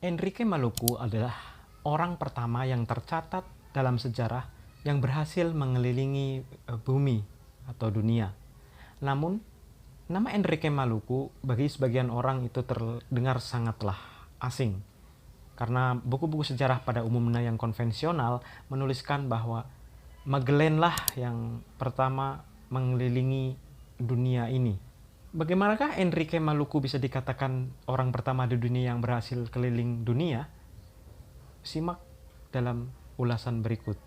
Enrique Maluku adalah orang pertama yang tercatat dalam sejarah yang berhasil mengelilingi bumi atau dunia. Namun, nama Enrique Maluku bagi sebagian orang itu terdengar sangatlah asing. Karena buku-buku sejarah pada umumnya yang konvensional menuliskan bahwa Magellan yang pertama mengelilingi dunia ini. Bagaimanakah Enrique Maluku bisa dikatakan orang pertama di dunia yang berhasil keliling dunia? Simak dalam ulasan berikut.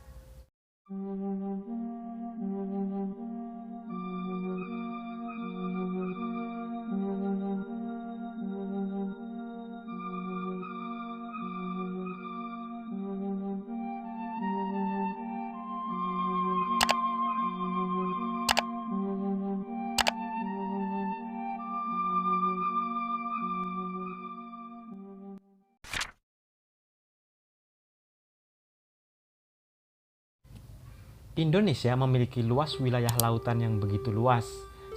Indonesia memiliki luas wilayah lautan yang begitu luas.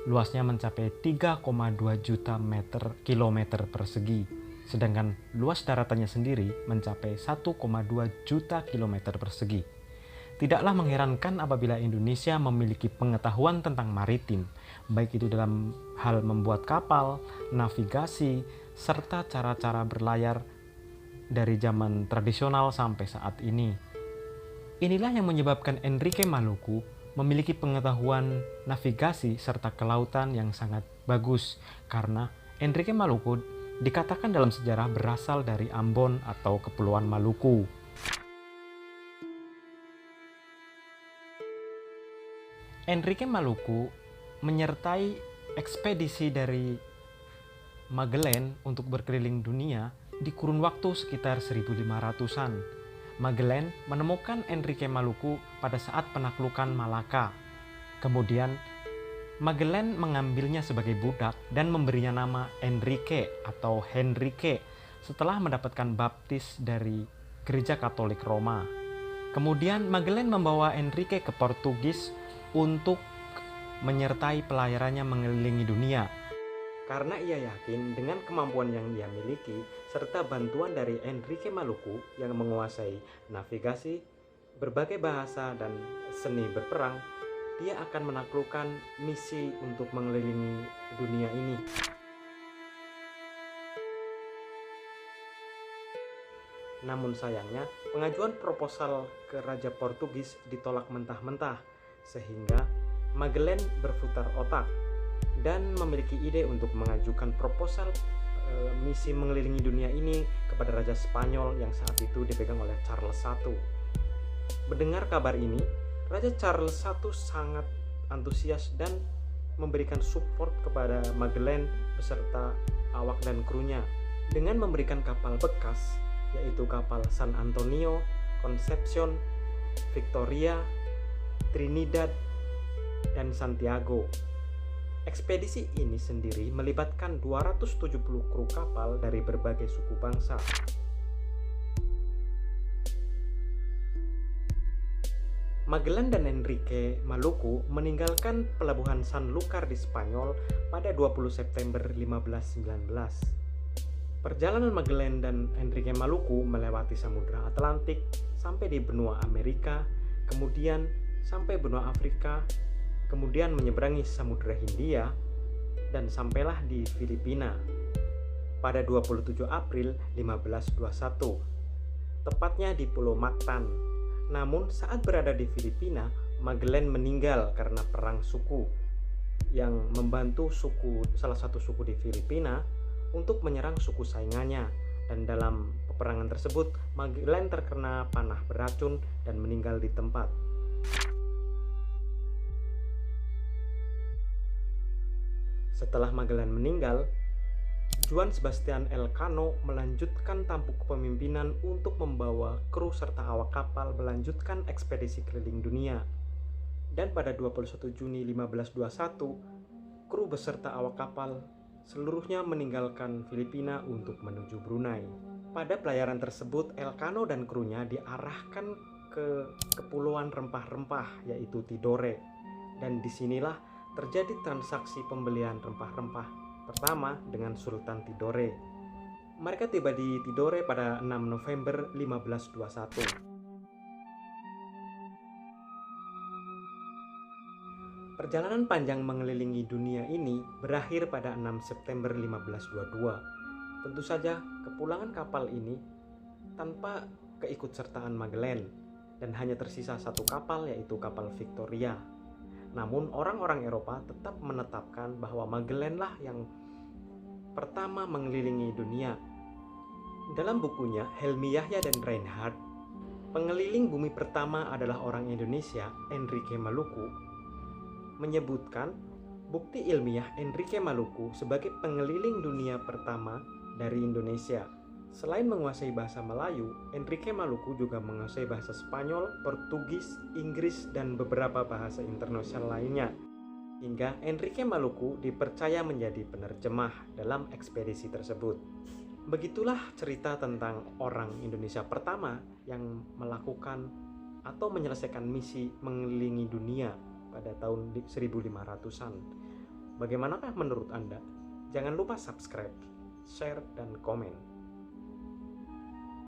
Luasnya mencapai 3,2 juta kilometer persegi, sedangkan luas daratannya sendiri mencapai 1,2 juta kilometer persegi. Tidaklah mengherankan apabila Indonesia memiliki pengetahuan tentang maritim, baik itu dalam hal membuat kapal, navigasi, serta cara-cara berlayar dari zaman tradisional sampai saat ini. Inilah yang menyebabkan Enrique Maluku memiliki pengetahuan navigasi serta kelautan yang sangat bagus, karena Enrique Maluku dikatakan dalam sejarah berasal dari Ambon atau Kepulauan Maluku. Enrique Maluku menyertai ekspedisi dari Magellan untuk berkeliling dunia di kurun waktu sekitar 1500-an. Magellan menemukan Enrique Maluku pada saat penaklukan Malaka. Kemudian, Magellan mengambilnya sebagai budak dan memberinya nama Enrique atau Henrique setelah mendapatkan baptis dari Gereja Katolik Roma. Kemudian, Magellan membawa Enrique ke Portugis untuk menyertai pelayarannya mengelilingi dunia. Karena ia yakin dengan kemampuan yang ia miliki serta bantuan dari Enrique Maluku yang menguasai navigasi, berbagai bahasa, dan seni berperang, dia akan menaklukkan misi untuk mengelilingi dunia ini. Namun sayangnya, pengajuan proposal ke Raja Portugis ditolak mentah-mentah, sehingga Magellan berputar otak dan memiliki ide untuk mengajukan proposal misi mengelilingi dunia ini kepada Raja Spanyol yang saat itu dipegang oleh Charles I. Mendengar kabar ini, Raja Charles I sangat antusias dan memberikan support kepada Magellan beserta awak dan krunya dengan memberikan kapal bekas, yaitu kapal San Antonio, Concepcion, Victoria, Trinidad, dan Santiago. Ekspedisi ini sendiri melibatkan 270 kru kapal dari berbagai suku bangsa. Magellan dan Enrique Maluku meninggalkan pelabuhan Sanlúcar di Spanyol pada 20 September 1519. Perjalanan Magellan dan Enrique Maluku melewati Samudra Atlantik sampai di benua Amerika, kemudian sampai benua Afrika, kemudian menyeberangi Samudra Hindia, dan sampailah di Filipina pada 27 April 1521, tepatnya di Pulau Mactan. Namun saat berada di Filipina, Magellan meninggal karena perang suku yang membantu salah satu suku di Filipina untuk menyerang suku saingannya, dan dalam peperangan tersebut Magellan terkena panah beracun dan meninggal di tempat. Setelah Magellan meninggal, Juan Sebastian Elcano melanjutkan tampuk kepemimpinan untuk membawa kru serta awak kapal melanjutkan ekspedisi keliling dunia. Dan pada 21 Juni 1521, kru beserta awak kapal seluruhnya meninggalkan Filipina untuk menuju Brunei. Pada pelayaran tersebut, Elcano dan krunya diarahkan ke Kepulauan Rempah-Rempah, yaitu Tidore. Dan disinilah terjadi transaksi pembelian rempah-rempah pertama dengan Sultan Tidore. Mereka tiba di Tidore pada 6 November 1521. Perjalanan panjang mengelilingi dunia ini berakhir pada 6 September 1522. Tentu saja kepulangan kapal ini tanpa keikutsertaan Magellan dan hanya tersisa satu kapal, yaitu kapal Victoria. Namun orang-orang Eropa tetap menetapkan bahwa Magellan lah yang pertama mengelilingi dunia. Dalam bukunya Helmi Yahya dan Reinhardt, pengeliling bumi pertama adalah orang Indonesia, Enrique Maluku, menyebutkan bukti ilmiah Enrique Maluku sebagai pengeliling dunia pertama dari Indonesia. Selain menguasai bahasa Melayu, Enrique Maluku juga menguasai bahasa Spanyol, Portugis, Inggris, dan beberapa bahasa internasional lainnya. Hingga Enrique Maluku dipercaya menjadi penerjemah dalam ekspedisi tersebut. Begitulah cerita tentang orang Indonesia pertama yang melakukan atau menyelesaikan misi mengelilingi dunia pada tahun 1500-an. Bagaimanakah menurut Anda? Jangan lupa subscribe, share, dan komen.